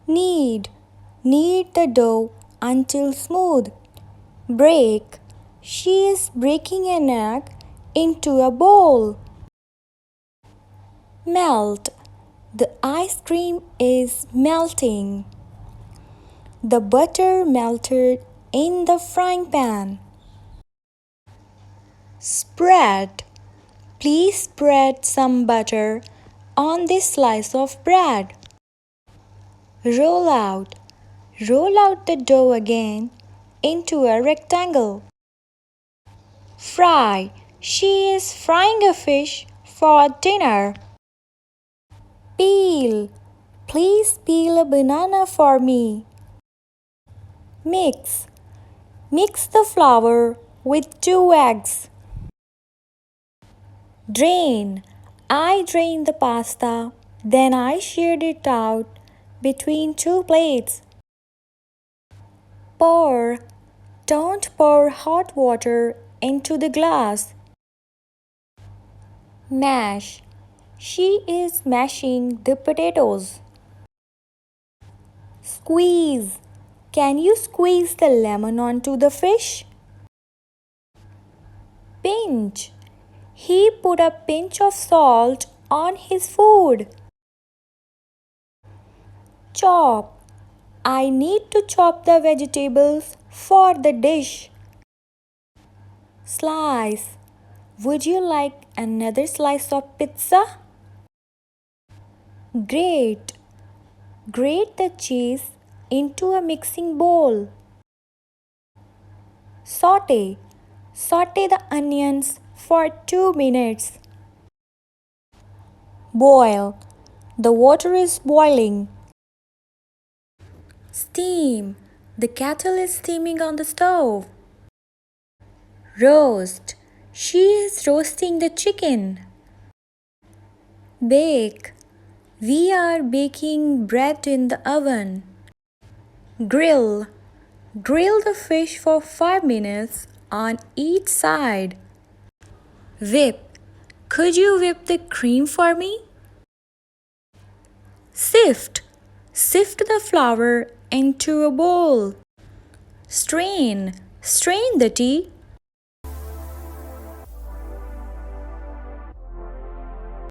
Knead. Knead the dough until smooth. Break. She is breaking an egg into a bowl. Melt. The ice cream is melting. The butter melted in the frying pan. Spread. Please spread some butter on this slice of bread. Roll out. Roll out the dough again into a rectangle. Fry. She is frying a fish for dinner. Peel. Please peel a banana for me. Mix. Mix the flour with 2 eggs. Drain. I drained the pasta, then I shared it out between 2 plates. Pour. Don't pour hot water into the glass. Mash. She is mashing the potatoes. Squeeze. Can you squeeze the lemon onto the fish? Pinch. He put a pinch of salt on his food. Chop. I need to chop the vegetables for the dish. Slice. Would you like another slice of pizza? Grate. Grate the cheese into a mixing bowl. Saute. Saute the onions for 2 minutes. Boil. The water is boiling. Steam. The kettle is steaming on the stove. Roast. She is roasting the chicken. Bake. We are baking bread in the oven. Grill. Grill the fish for 5 minutes on each side. Whip. Could you whip the cream for me? Sift. Sift the flour into a bowl. Strain. Strain the tea